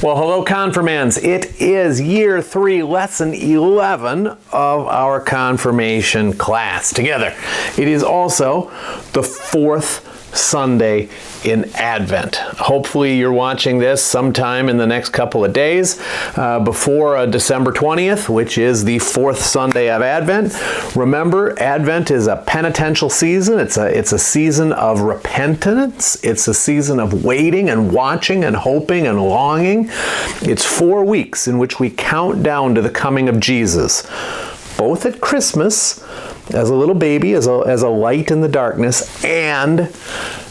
Well, hello, confirmands. It is year 3, lesson 11 of our confirmation class together. It is also the 4th Sunday in Advent. Hopefully you're watching this sometime in the next couple of days before December 20th, which is the 4th Sunday of Advent. Remember, Advent is a penitential season. It's a season of repentance. It's a season of waiting and watching and hoping and longing. It's 4 weeks in which we count down to the coming of Jesus, both at Christmas as a little baby, as a light in the darkness, and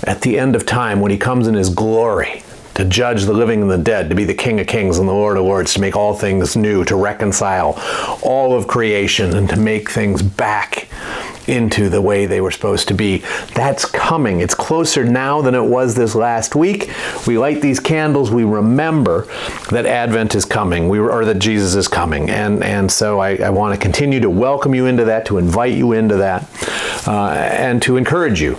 at the end of time when he comes in his glory to judge the living and the dead, to be the King of Kings and the Lord of Lords, to make all things new, to reconcile all of creation, and to make things back into the way they were supposed to be. That's coming. It's closer now than it was this last week. We light these candles. We remember that Advent is coming, or that Jesus is coming. And so I want to continue to welcome you into that, to invite you into that, and to encourage you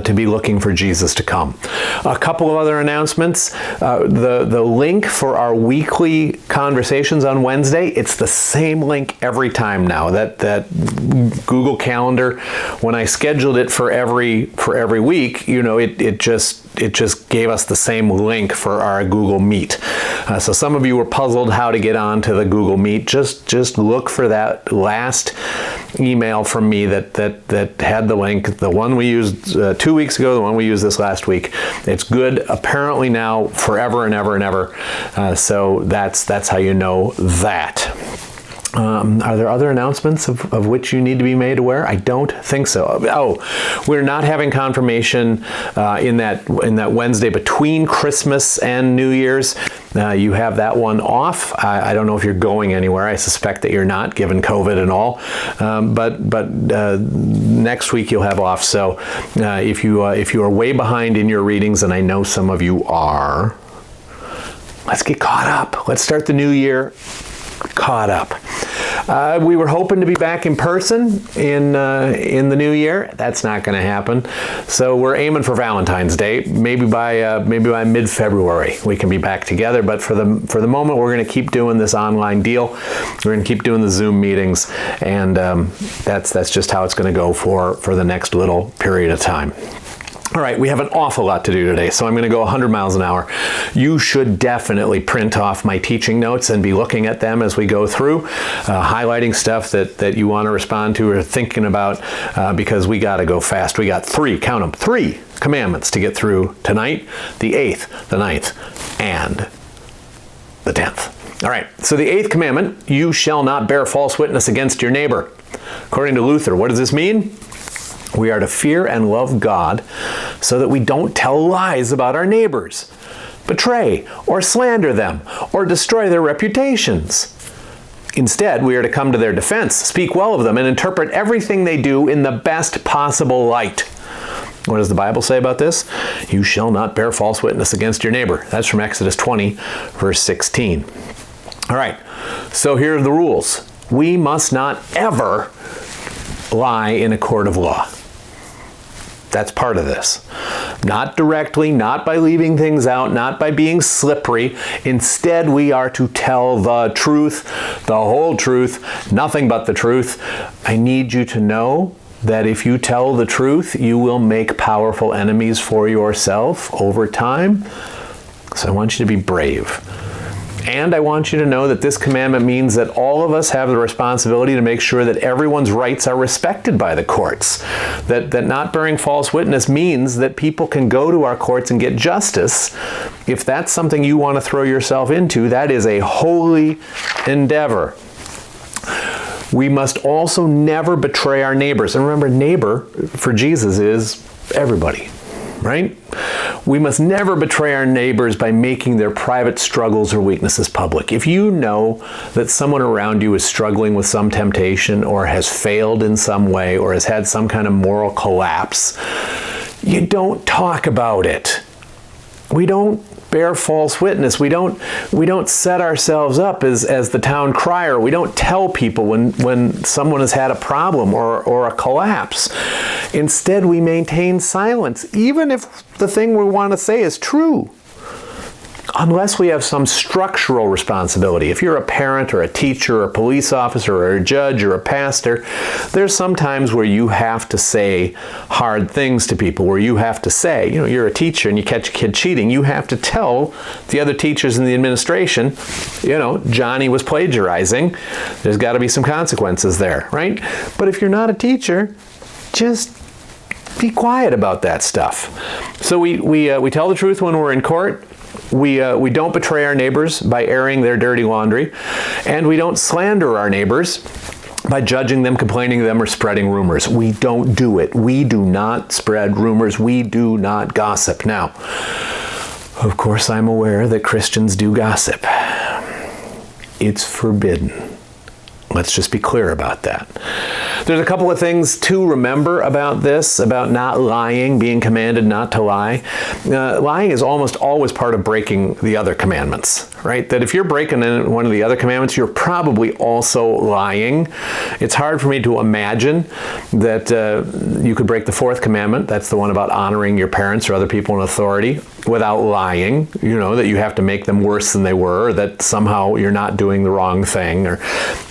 to be looking for Jesus to come. A couple of other announcements. The link for our weekly conversations on Wednesday, it's the same link every time now. That Google Calendar, when I scheduled it for every week, it just gave us the same link for our Google Meet. So some of you were puzzled how to get onto the Google Meet. Just look for that last email from me that had the link, the one we used 2 weeks ago, the one we used this last week. It's good apparently now forever and ever and ever. So that's how you know that. Are there other announcements of which you need to be made aware? I don't think so. Oh, we're not having confirmation in that Wednesday between Christmas and New Year's. You have that one off. I don't know if you're going anywhere. I suspect that you're not, given COVID and all. But next week you'll have off. So if you are way behind in your readings, and I know some of you are, let's get caught up. Let's start the new year caught up. We were hoping to be back in person in the new year. That's not going to happen. So we're aiming for Valentine's Day. Maybe by mid-February we can be back together. But for the moment, we're going to keep doing this online deal. We're going to keep doing the Zoom meetings, and that's just how it's going to go for the next little period of time. All right, we have an awful lot to do today, so I'm going to go 100 miles an hour. You should definitely print off my teaching notes and be looking at them as we go through, highlighting stuff that you want to respond to or thinking about, because we got to go fast. We got 3 commandments to get through tonight: the 8th, the 9th, and the 10th. All right, so the 8th commandment, you shall not bear false witness against your neighbor. According to Luther, what does this mean? We are to fear and love God so that we don't tell lies about our neighbors, betray or slander them, or destroy their reputations. Instead, we are to come to their defense, speak well of them, and interpret everything they do in the best possible light. What does the Bible say about this? You shall not bear false witness against your neighbor. That's from Exodus 20, verse 16. All right, so here are the rules. We must not ever lie in a court of law. That's part of this. Not directly, not by leaving things out, not by being slippery. Instead, we are to tell the truth, the whole truth, nothing but the truth. I need you to know that if you tell the truth, you will make powerful enemies for yourself over time. So I want you to be brave. And I want you to know that this commandment means that all of us have the responsibility to make sure that everyone's rights are respected by the courts. That not bearing false witness means that people can go to our courts and get justice. If that's something you want to throw yourself into, that is a holy endeavor. We must also never betray our neighbors. And remember, neighbor for Jesus is everybody, right? We must never betray our neighbors by making their private struggles or weaknesses public. If you know that someone around you is struggling with some temptation, or has failed in some way, or has had some kind of moral collapse, you don't talk about it. We don't bear false witness. We don't set ourselves up as the town crier. We don't tell people when someone has had a problem or a collapse. Instead, we maintain silence, even if the thing we want to say is true. unless we have some structural responsibility. If you're a parent or a teacher or a police officer or a judge or a pastor, there's some times where you have to say hard things to people, where you have to say, you're a teacher and you catch a kid cheating, you have to tell the other teachers in the administration, Johnny was plagiarizing. There's got to be some consequences there, right? But if you're not a teacher, just be quiet about that stuff. So we tell the truth when we're in court. We don't betray our neighbors by airing their dirty laundry, and we don't slander our neighbors by judging them, complaining to them, or spreading rumors. We don't do it. We do not spread rumors. We do not gossip. Now, of course, I'm aware that Christians do gossip. It's forbidden. Let's just be clear about that. There's a couple of things to remember about this, about not lying, being commanded not to lie. Lying is almost always part of breaking the other commandments, right? That if you're breaking one of the other commandments, you're probably also lying. It's hard for me to imagine that you could break the fourth commandment. That's the one about honoring your parents or other people in authority without lying, that you have to make them worse than they were, or that somehow you're not doing the wrong thing, or,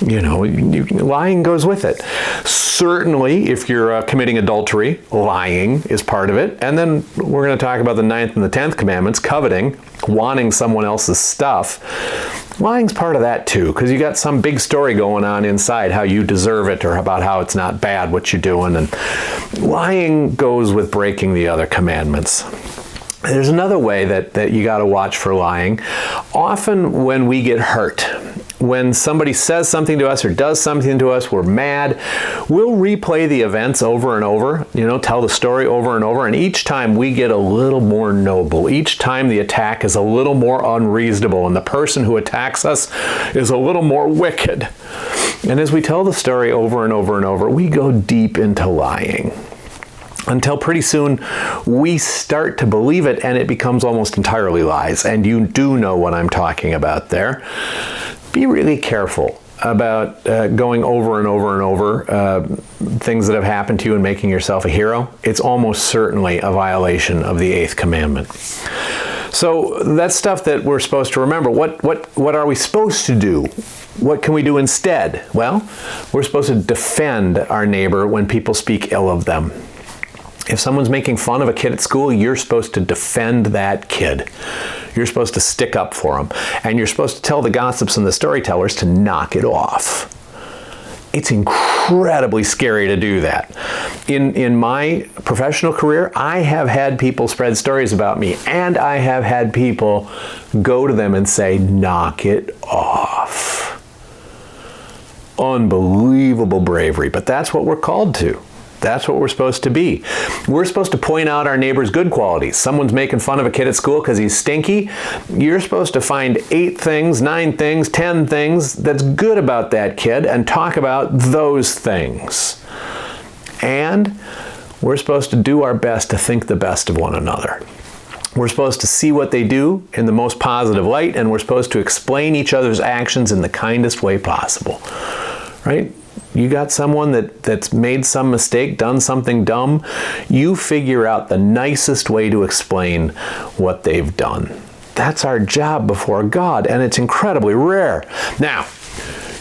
lying goes with it. Certainly, if you're committing adultery, lying is part of it. And then we're going to talk about the 9th and the 10th commandments, coveting, wanting someone else's stuff. Lying's part of that too, because you got some big story going on inside, how you deserve it, or about how it's not bad what you're doing. And lying goes with breaking the other commandments. There's another way that you got to watch for lying. Often when we get hurt, when somebody says something to us or does something to us, we're mad, we'll replay the events over and over, tell the story over and over, and each time we get a little more noble. Each time the attack is a little more unreasonable, and the person who attacks us is a little more wicked. And as we tell the story over and over and over, we go deep into lying, until pretty soon we start to believe it and it becomes almost entirely lies. And you do know what I'm talking about there. Be really careful about going over and over and over things that have happened to you and making yourself a hero. It's almost certainly a violation of the 8th commandment. So that's stuff that we're supposed to remember. What are we supposed to do? What can we do instead? Well, we're supposed to defend our neighbor when people speak ill of them. If someone's making fun of a kid at school, you're supposed to defend that kid. You're supposed to stick up for them. And you're supposed to tell the gossips and the storytellers to knock it off. It's incredibly scary to do that. In my professional career, I have had people spread stories about me, and I have had people go to them and say, knock it off. Unbelievable bravery, but that's what we're called to. That's what we're supposed to be. We're supposed to point out our neighbor's good qualities. Someone's making fun of a kid at school because he's stinky. You're supposed to find 8 things, 9 things, 10 things that's good about that kid and talk about those things. And we're supposed to do our best to think the best of one another. We're supposed to see what they do in the most positive light, and we're supposed to explain each other's actions in the kindest way possible. Right? You got someone that's made some mistake, done something dumb, you figure out the nicest way to explain what they've done. That's our job before God, and it's incredibly rare. Now,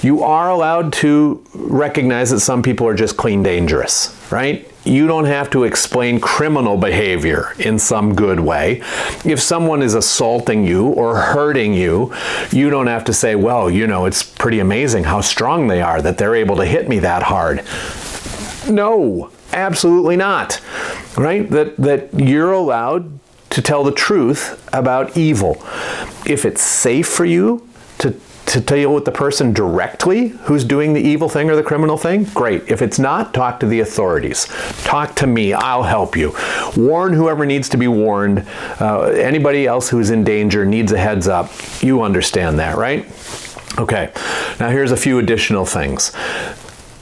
you are allowed to recognize that some people are just clean dangerous, right? You don't have to explain criminal behavior in some good way. If someone is assaulting you or hurting you, you don't have to say, well, it's pretty amazing how strong they are that they're able to hit me that hard. No, absolutely not, right? That you're allowed to tell the truth about evil. If it's safe for you to deal with the person directly who's doing the evil thing or the criminal thing, great. If it's not, talk to the authorities. Talk to me. I'll help you. Warn whoever needs to be warned. Anybody else who's in danger needs a heads up. You understand that, right? Okay. Now here's a few additional things.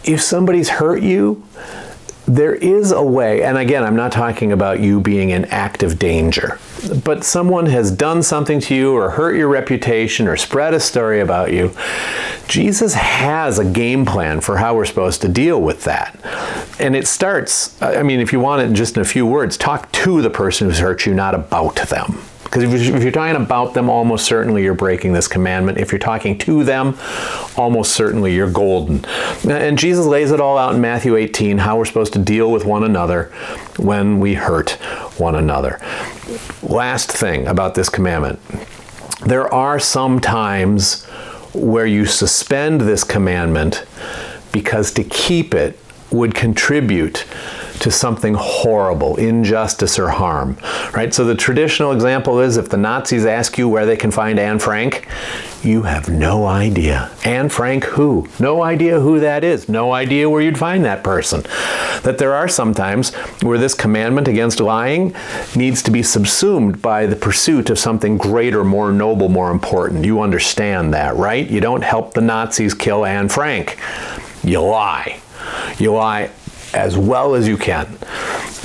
If somebody's hurt you, there is a way, and again, I'm not talking about you being in active danger, but someone has done something to you or hurt your reputation or spread a story about you. Jesus has a game plan for how we're supposed to deal with that. And it starts, if you want it just in a few words, talk to the person who's hurt you, not about them. Because if you're talking about them, almost certainly you're breaking this commandment. If you're talking to them, almost certainly you're golden. And Jesus lays it all out in Matthew 18, how we're supposed to deal with one another when we hurt one another. Last thing about this commandment. There are some times where you suspend this commandment because to keep it would contribute to something horrible, injustice or harm, right? So the traditional example is if the Nazis ask you where they can find Anne Frank, you have no idea. Anne Frank who? No idea who that is. No idea where you'd find that person. That there are some times where this commandment against lying needs to be subsumed by the pursuit of something greater, more noble, more important. You understand that, right? You don't help the Nazis kill Anne Frank. You lie. You lie as well as you can.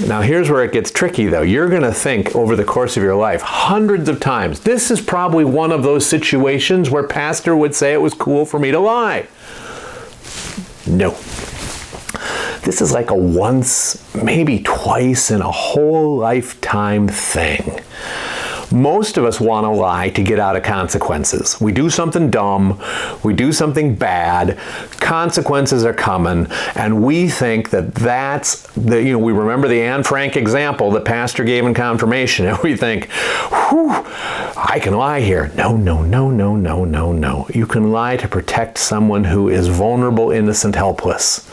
Now here's where it gets tricky though. You're going to think over the course of your life hundreds of times, this is probably one of those situations where pastor would say it was cool for me to lie. No. This is like a once, maybe twice in a whole lifetime thing. Most of us want to lie to get out of consequences. We do something dumb, we do something bad, consequences are coming, and we think that that's the, we remember the Anne Frank example that pastor gave in confirmation, and we think, whew, I can lie here. No, no, no, no, no, no, no. You can lie to protect someone who is vulnerable, innocent, helpless.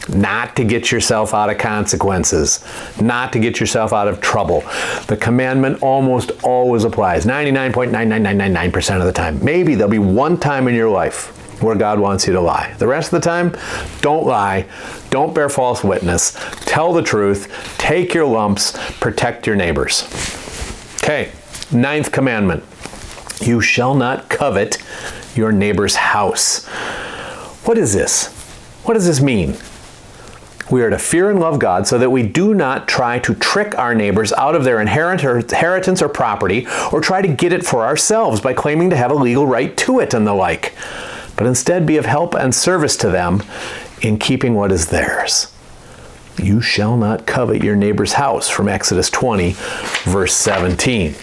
Not to get yourself out of consequences, not to get yourself out of trouble. The commandment almost always applies, 99.99999% of the time. Maybe there'll be one time in your life where God wants you to lie. The rest of the time, don't lie, don't bear false witness, tell the truth, take your lumps, protect your neighbors. Okay, 9th commandment, you shall not covet your neighbor's house. What is this? What does this mean? We are to fear and love God so that we do not try to trick our neighbors out of their inheritance or property, or try to get it for ourselves by claiming to have a legal right to it and the like, but instead be of help and service to them in keeping what is theirs. You shall not covet your neighbor's house, from Exodus 20, verse 17.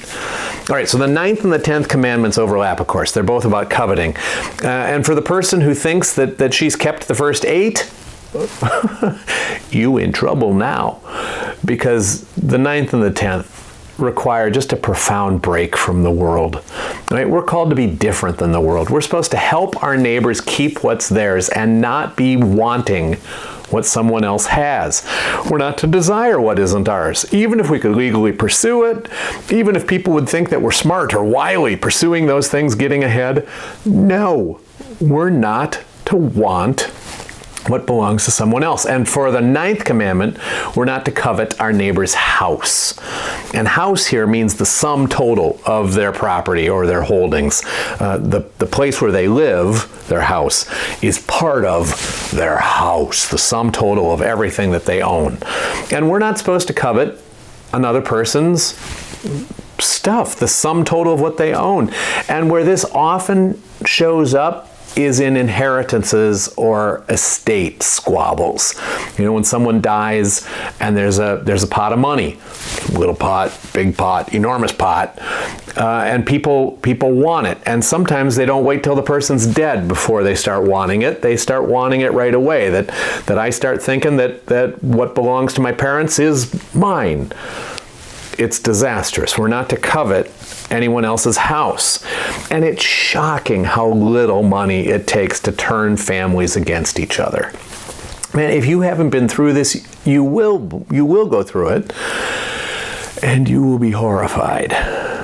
All right, so the 9th and the 10th commandments overlap, of course. They're both about coveting. And for the person who thinks that she's kept the first 8, you in trouble now, because the 9th and the 10th require just a profound break from the world. Right? We're called to be different than the world. We're supposed to help our neighbors keep what's theirs and not be wanting what someone else has. We're not to desire what isn't ours, even if we could legally pursue it, even if people would think that we're smart or wily pursuing those things, getting ahead. No, we're not to want what belongs to someone else. And for the 9th commandment, we're not to covet our neighbor's house. And house here means the sum total of their property or their holdings. The place where they live, their house, is part of their house, the sum total of everything that they own. And we're not supposed to covet another person's stuff, the sum total of what they own. And where this often shows up is in inheritances or estate squabbles. When someone dies and there's a pot of money, little pot, big pot, enormous pot, and people want it. And sometimes they don't wait till the person's dead before they start wanting it. They start wanting it right away. That I start thinking that what belongs to my parents is mine. It's disastrous. We're not to covet anyone else's house. And it's shocking how little money it takes to turn families against each other. Man, if you haven't been through this, you will go through it, and you will be horrified.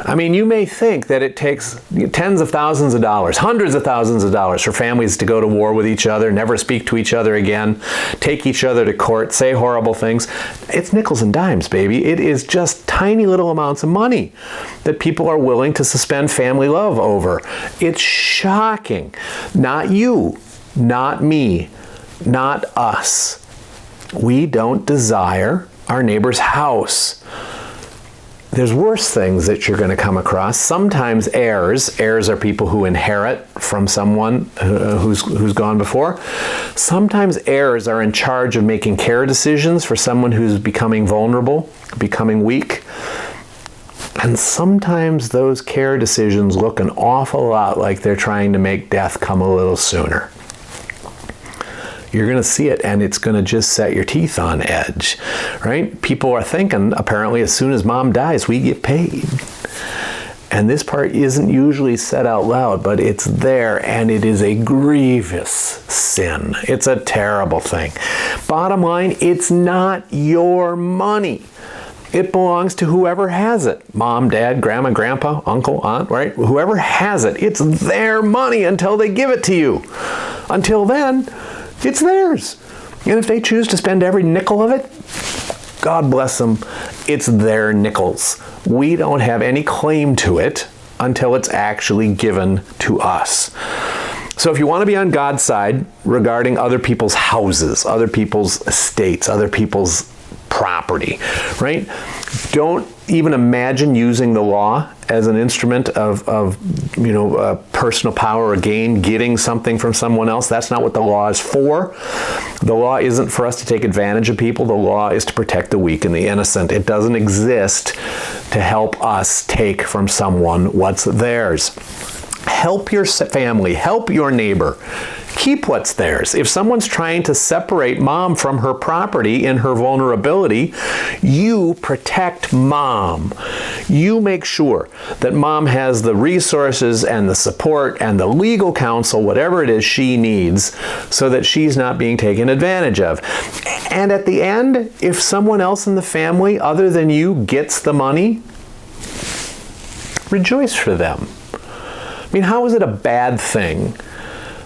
I mean, you may think that it takes tens of thousands of dollars, hundreds of thousands of dollars for families to go to war with each other, never speak to each other again, take each other to court, say horrible things. It's nickels and dimes, baby. It is just tiny little amounts of money that people are willing to suspend family love over. It's shocking. Not you, not me, not us. We don't desire our neighbor's house. There's worse things that you're going to come across. Sometimes heirs are people who inherit from someone who's gone before. Sometimes heirs are in charge of making care decisions for someone who's becoming vulnerable, becoming weak. And sometimes those care decisions look an awful lot like they're trying to make death come a little sooner. You're going to see it, and it's going to just set your teeth on edge, right? People are thinking, apparently, as soon as mom dies, we get paid. And this part isn't usually said out loud, but it's there, and it is a grievous sin. It's a terrible thing. Bottom line, it's not your money. It belongs to whoever has it. Mom, dad, grandma, grandpa, uncle, aunt, right? Whoever has it, it's their money until they give it to you. Until then, it's theirs. And if they choose to spend every nickel of it, God bless them, it's their nickels. We don't have any claim to it until it's actually given to us. So if you want to be on God's side regarding other people's houses, other people's estates, other people's property, right? Don't even imagine using the law as an instrument of personal power or gain, getting something from someone else. That's not what the law is for. The law isn't for us to take advantage of people. The law is to protect the weak and the innocent. It doesn't exist to help us take from someone what's theirs. Help your family, help your neighbor. Keep what's theirs. If someone's trying to separate mom from her property in her vulnerability, you protect mom. You make sure that mom has the resources and the support and the legal counsel, whatever it is she needs, so that she's not being taken advantage of. And at the end, if someone else in the family other than you gets the money, rejoice for them. I mean, how is it a bad thing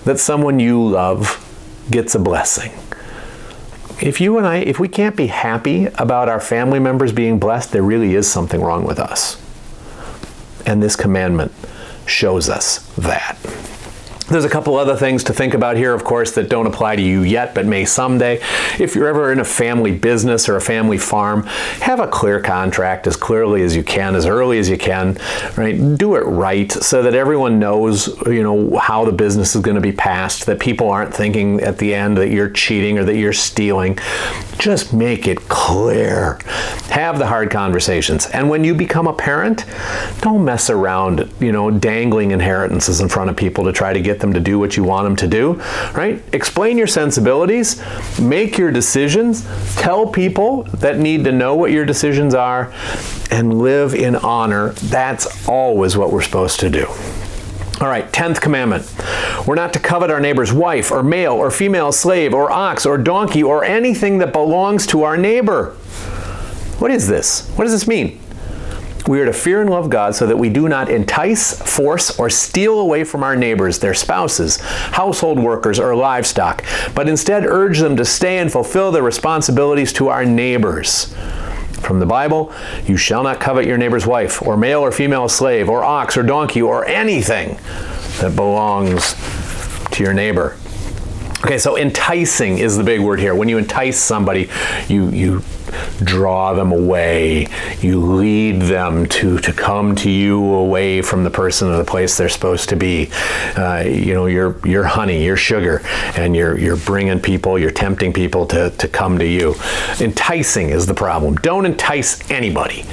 that someone you love gets a blessing? If you and I, if we can't be happy about our family members being blessed, there really is something wrong with us. And this commandment shows us that. There's a couple other things to think about here, of course, that don't apply to you yet, but may someday. If you're ever in a family business or a family farm, have a clear contract as clearly as you can, as early as you can, right? Do it right so that everyone knows, how the business is going to be passed, that people aren't thinking at the end that you're cheating or that you're stealing. Just make it clear. Have the hard conversations. And when you become a parent, don't mess around, dangling inheritances in front of people to try to get them to do what you want them to do, right? Explain your sensibilities, make your decisions, tell people that need to know what your decisions are, and live in honor. That's always what we're supposed to do. All right, 10th commandment. We're not to covet our neighbor's wife or male or female slave or ox or donkey or anything that belongs to our neighbor. What is this? What does this mean? We are to fear and love God so that we do not entice, force, or steal away from our neighbors, their spouses, household workers, or livestock, but instead urge them to stay and fulfill their responsibilities to our neighbors. From the Bible, you shall not covet your neighbor's wife, or male or female slave, or ox or donkey, or anything that belongs to your neighbor. Okay, so enticing is the big word here. When you entice somebody, you draw them away. You lead them to come to you away from the person or the place they're supposed to be. You're honey, you're sugar, and you're bringing people, you're tempting people to come to you. Enticing is the problem. Don't entice anybody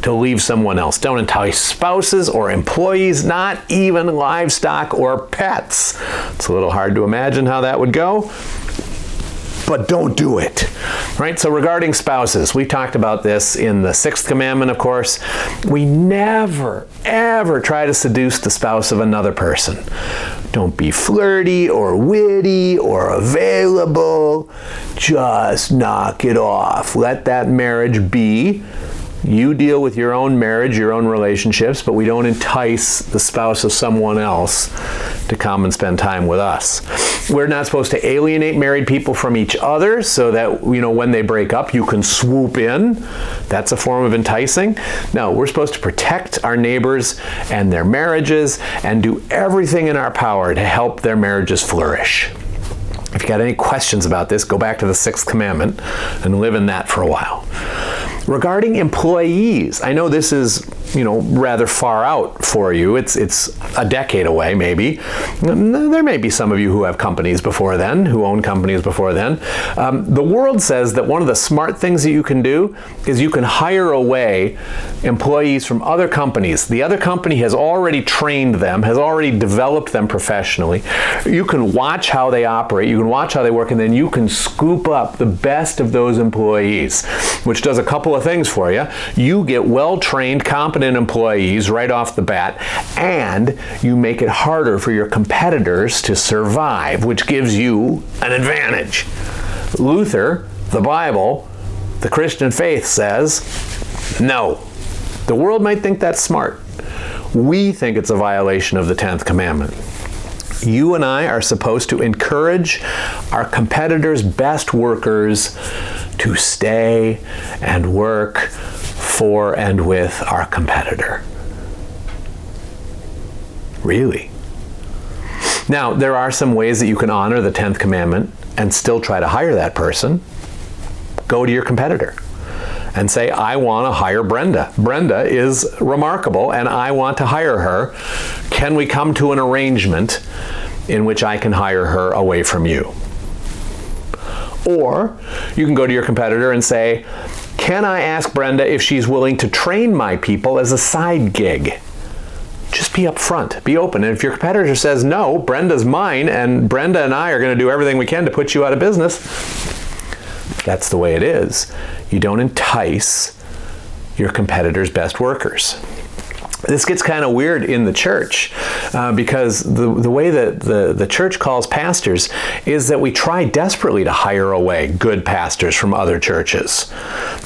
to leave someone else. Don't entice spouses or employees, not even livestock or pets. It's a little hard to imagine how that would go, but don't do it. Right? So regarding spouses, we talked about this in the 6th commandment, of course. We never, ever try to seduce the spouse of another person. Don't be flirty or witty or available. Just knock it off. Let that marriage be. You deal with your own marriage, your own relationships, but we don't entice the spouse of someone else to come and spend time with us. We're not supposed to alienate married people from each other so that, when they break up, you can swoop in. That's a form of enticing. No, we're supposed to protect our neighbors and their marriages and do everything in our power to help their marriages flourish. If you got any questions about this, go back to the 6th commandment and live in that for a while. Regarding employees, I know this is, rather far out for you. It's a decade away, maybe. There may be some of you who have companies before then, who own companies before then. The world says that one of the smart things that you can do is you can hire away employees from other companies. The other company has already trained them, has already developed them professionally. You can watch how they operate, you can watch how they work, and then you can scoop up the best of those employees, which does a couple of things for you. You get well-trained, competent employees right off the bat, and you make it harder for your competitors to survive, which gives you an advantage. Luther, the Bible, the Christian faith says, no. The world might think that's smart. We think it's a violation of the 10th commandment. You and I are supposed to encourage our competitors' best workers to stay and work for and with our competitor. Really. Now, there are some ways that you can honor the 10th commandment and still try to hire that person. Go to your competitor and say, I want to hire Brenda. Brenda is remarkable and I want to hire her. Can we come to an arrangement in which I can hire her away from you? Or you can go to your competitor and say, can I ask Brenda if she's willing to train my people as a side gig? Just be upfront, be open. And if your competitor says, no, Brenda's mine, and Brenda and I are going to do everything we can to put you out of business, that's the way it is. You don't entice your competitor's best workers. This gets kind of weird in the church because the way that the church calls pastors is that we try desperately to hire away good pastors from other churches.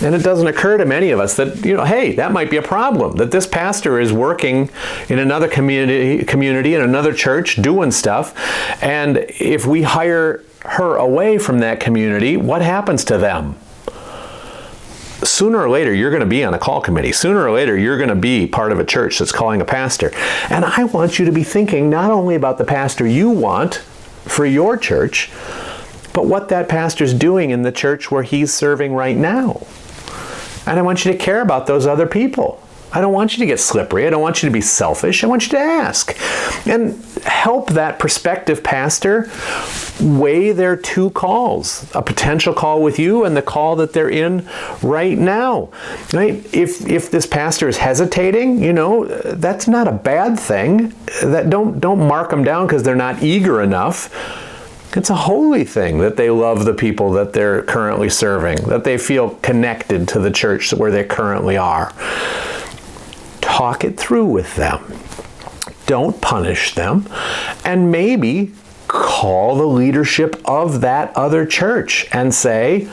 And it doesn't occur to many of us that, hey, that might be a problem, that this pastor is working in another community in another church doing stuff. And if we hire her away from that community, what happens to them? Sooner or later, you're going to be on a call committee. Sooner or later, you're going to be part of a church that's calling a pastor. And I want you to be thinking not only about the pastor you want for your church, but what that pastor's doing in the church where he's serving right now. And I want you to care about those other people. I don't want you to get slippery. I don't want you to be selfish. I want you to ask. And help that prospective pastor weigh their two calls, a potential call with you and the call that they're in right now. Right? If this pastor is hesitating, that's not a bad thing. Don't mark them down because they're not eager enough. It's a holy thing that they love the people that they're currently serving, that they feel connected to the church where they currently are. Talk it through with them. Don't punish them. And maybe call the leadership of that other church and say,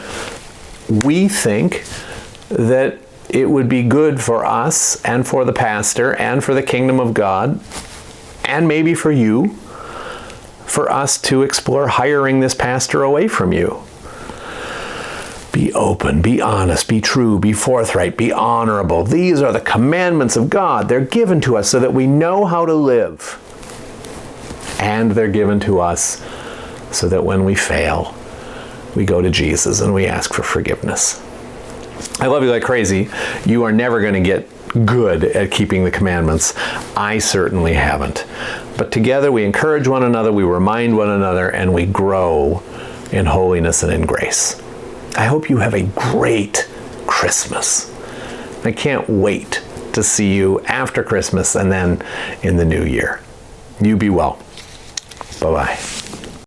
we think that it would be good for us and for the pastor and for the kingdom of God and maybe for you, for us to explore hiring this pastor away from you. Be open, be honest, be true, be forthright, be honorable. These are the commandments of God. They're given to us so that we know how to live. And they're given to us so that when we fail, we go to Jesus and we ask for forgiveness. I love you like crazy. You are never going to get good at keeping the commandments. I certainly haven't. But together we encourage one another, we remind one another, and we grow in holiness and in grace. I hope you have a great Christmas. I can't wait to see you after Christmas and then in the new year. You be well. Bye-bye.